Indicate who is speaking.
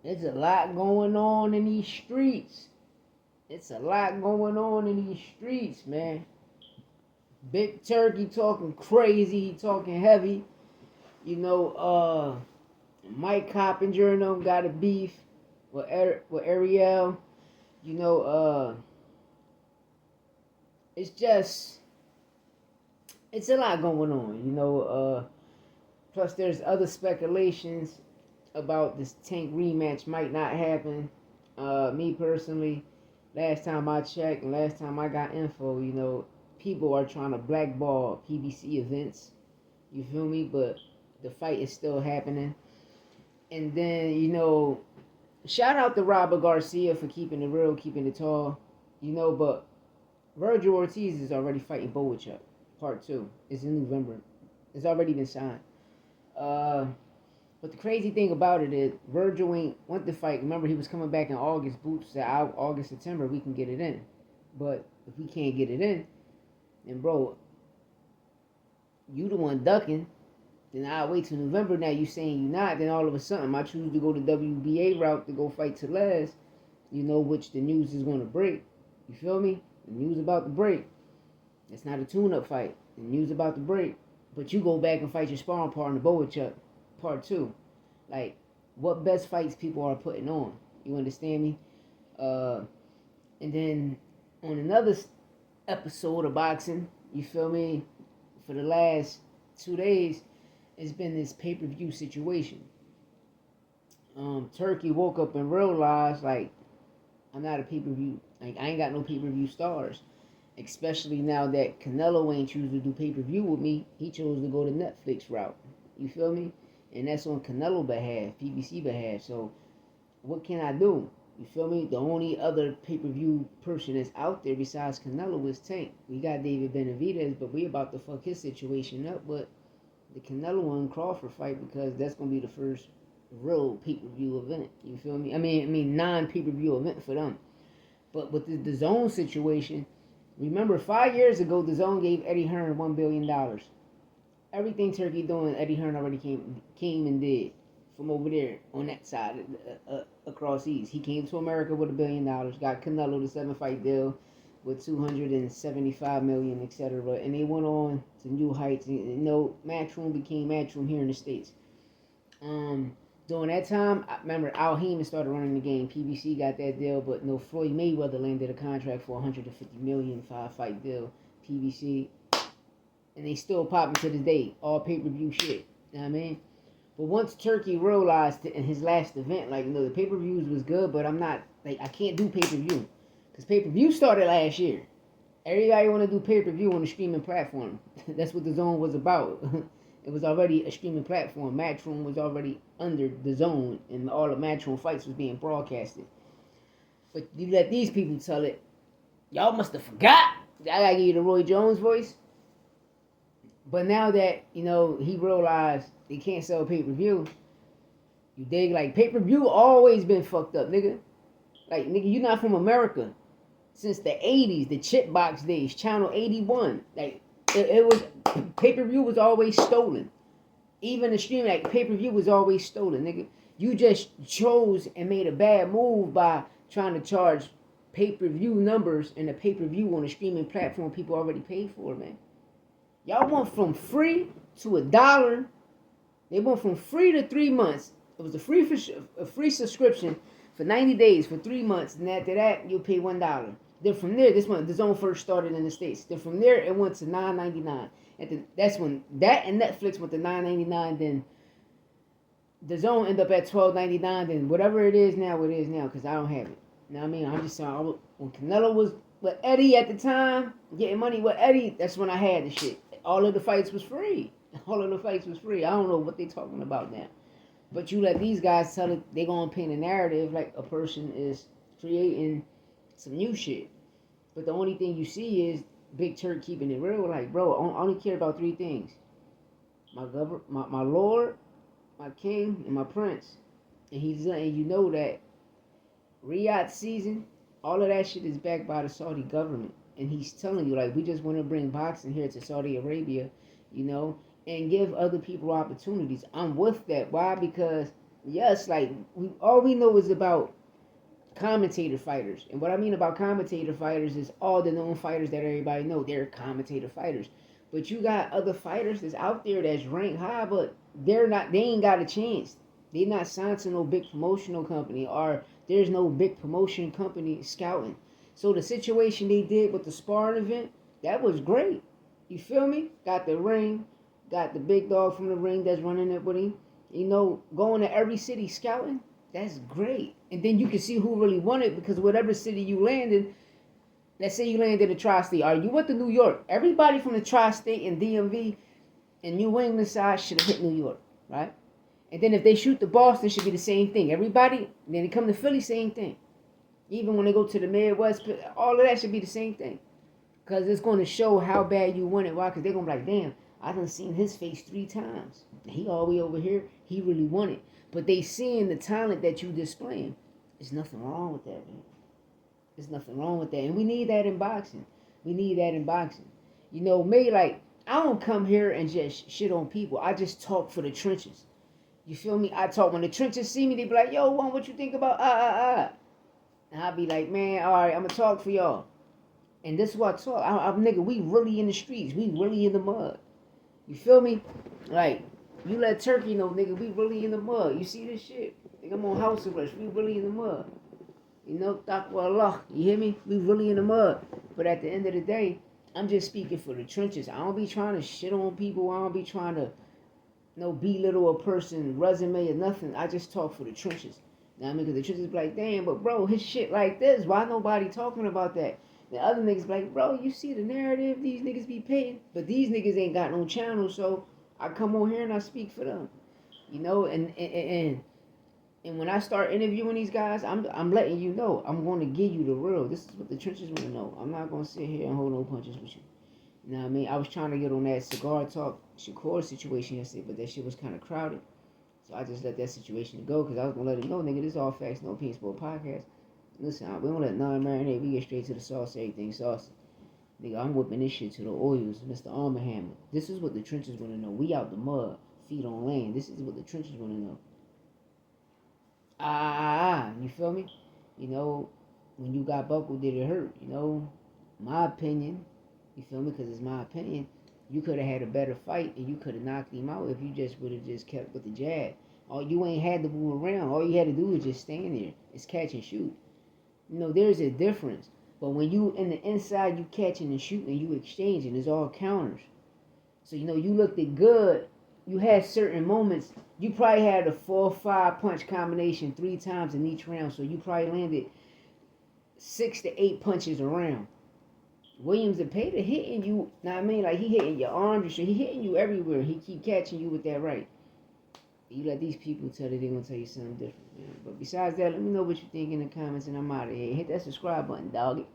Speaker 1: There's a lot going on in these streets. It's a lot going on in these streets, man. Big Turkey talking crazy, talking heavy. You know, Mike Coppinger and them got a beef with Ariel. You know, it's just it's a lot going on. You know, plus there's other speculations about this Tank rematch might not happen. Me personally, last time I checked and last time I got info, you know, people are trying to blackball PBC events. You feel me? But the fight is still happening. And then, you know, shout out to Robert Garcia for keeping it real, keeping it tall. You know, but Virgil Ortiz is already fighting Bowichuk. Part 2. It's in November. It's already been signed. Uh, but the crazy thing about it is Virgil ain't want the fight. Remember, he was coming back in August. Boots said, August, September, we can get it in. But if we can't get it in, then, bro, you the one ducking. Then I'll wait till November. Now you saying you not. Then all of a sudden, I choose to go the WBA route to go fight Tellez, you know, which the news is going to break. You feel me? The news about to break. It's not a tune-up fight. The news about to break. But you go back and fight your sparring partner, Bowichuk, part 2. Like, what best fights people are putting on. You understand me? And then on another episode of boxing, you feel me? For the last 2 days, it's been this pay-per-view situation. Turkey woke up and realized, like, I'm not a pay-per-view. Like, I ain't got no pay-per-view stars. Especially now that Canelo ain't choose to do pay-per-view with me. He chose to go the Netflix route. You feel me? And that's on Canelo behalf, PBC behalf. So, what can I do? You feel me? The only other pay-per-view person that's out there besides Canelo is Tank. We got David Benavidez, but we about to fuck his situation up. But the Canelo and Crawford fight, because that's gonna be the first real pay-per-view event. You feel me? I mean non-pay-per-view event for them. But with the Dazn situation, remember 5 years ago, Dazn gave Eddie Hearn $1 billion. Everything Turkey doing, Eddie Hearn already came and did from over there on that side across east. He came to America with $1 billion, got Canelo the 7-fight deal with 275 million, etc. And they went on to new heights. And, you know, Matchroom became Matchroom here in the States. During that time, I remember Al Heyman started running the game. PBC got that deal, but no, Floyd Mayweather landed a contract for 150 million 5-fight deal. PBC, and they still popping to this day, all pay-per-view shit. You know what I mean? But once Turkey realized in his last event, like, you know, the pay-per-views was good, but I'm not, like, I can't do pay-per-view. Because pay-per-view started last year. Everybody want to do pay-per-view on the streaming platform. That's what Dazn was about. It was already a streaming platform. Matchroom was already under Dazn, and all the Matchroom fights was being broadcasted. But you let these people tell it, y'all must have forgot. I gotta give you the Roy Jones voice. But now that, you know, he realized they can't sell pay-per-view, you dig? Like, pay-per-view always been fucked up, nigga. Like, nigga, you not from America. Since the 80s, the chip box days, Channel 81. Like, it was, pay-per-view was always stolen. Even the streaming, like, pay-per-view was always stolen, nigga. You just chose and made a bad move by trying to charge pay-per-view numbers and the pay-per-view on a streaming platform people already paid for, man. Y'all went from free to $1. They went from free to 3 months. It was a free subscription for 90 days for 3 months, and after that you'll pay $1. Then from there, this one, the Zone first started in the States. Then from there it went to $9.99. And that's when that and Netflix went to $9.99. Then the Zone ended up at $12.99. Then whatever it is now, because I don't have it. You know what I mean? I'm just saying, when Canelo was with Eddie at the time, getting money with Eddie, that's when I had the shit. All of the fights was free. All of the fights was free. I don't know what they talking about now. But you let these guys tell it, they gonna paint a narrative like a person is creating some new shit. But the only thing you see is Big Turk keeping it real. Like, bro, I only care about 3 things. My Lord, my King, and my Prince. And he's letting you know that Riyadh season, all of that shit is backed by the Saudi government. And he's telling you, like, we just want to bring boxing here to Saudi Arabia, you know, and give other people opportunities. I'm with that. Why? Because Yes, like all we know is about commentator fighters. And what I mean about commentator fighters is all the known fighters that everybody know. They're commentator fighters. But you got other fighters that's out there that's ranked high, but they're not. They ain't got a chance. They not signed to no big promotional company, or there's no big promotion company scouting. So the situation they did with the sparring event, that was great. You feel me? Got the ring, got the big dog from the ring that's running it with him. You know, going to every city scouting, that's great. And then you can see who really won it, because whatever city you landed, let's say you landed in the tri-state, or you went to New York. Everybody from the tri-state and DMV and New England side should have hit New York, right? And then if they shoot the Boston, it should be the same thing. Everybody, then they come to Philly, same thing. Even when they go to the Midwest, all of that should be the same thing. Because it's going to show how bad you want it. Why? Because they're going to be like, damn, I done seen his face 3 times. He all the way over here. He really won it. But they seeing the talent that you displaying. There's nothing wrong with that, man. There's nothing wrong with that. And we need that in boxing. We need that in boxing. You know, me, like, I don't come here and just shit on people. I just talk for the trenches. You feel me? I talk. When the trenches see me, they be like, yo, Juan, what you think about And I'll be like, man, all right, I'm going to talk for y'all. And this is what I talk. Nigga, we really in the streets. We really in the mud. You feel me? Like, you let Turkey know, nigga, we really in the mud. You see this shit? Nigga, I'm on house arrest. We really in the mud. You know, Taqwa Allah. You hear me? We really in the mud. But at the end of the day, I'm just speaking for the trenches. I don't be trying to shit on people. I don't be trying to, belittle a person, resume or nothing. I just talk for the trenches. Now, I mean, because the trenches be like, damn, but bro, his shit like this. Why nobody talking about that? The other niggas be like, bro, you see the narrative these niggas be paying? But these niggas ain't got no channel, so I come on here and I speak for them. You know, and when I start interviewing these guys, I'm letting you know. I'm going to give you the real. This is what the trenches want to know. I'm not going to sit here and hold no punches with you. You know what I mean? I was trying to get on that cigar talk Shakur situation yesterday, but that shit was kind of crowded. So I just let that situation go, because I was going to let him know, nigga, this is all facts, no opinion, sport podcast. Listen, we don't let none marinate. We get straight to the sauce, everything saucy. Nigga, I'm whipping this shit to the oils, Mr. Armor Hammer. This is what the trenches want to know. We out the mud, feet on land. This is what the trenches want to know. You feel me? You know, when you got buckled, did it hurt? You know, my opinion, you feel me? Because it's my opinion. You could have had a better fight, and you could have knocked him out if you just would have just kept with the jab. Or you ain't had to move around. All you had to do was just stand there. It's catch and shoot. You know, there's a difference. But when you in the inside, you catching and shooting, you exchanging. It's all counters. So, you know, you looked at good. You had certain moments. You probably had a 4 or 5 punch combination 3 times in each round. So you probably landed 6 to 8 punches a round. Williams Zepeda hitting you. Now I mean, like, he hitting your arms. He hitting you everywhere. He keep catching you with that right. You let these people tell you they're going to tell you something different, man. But besides that, let me know what you think in the comments, and I'm out of here. Hit that subscribe button, dog.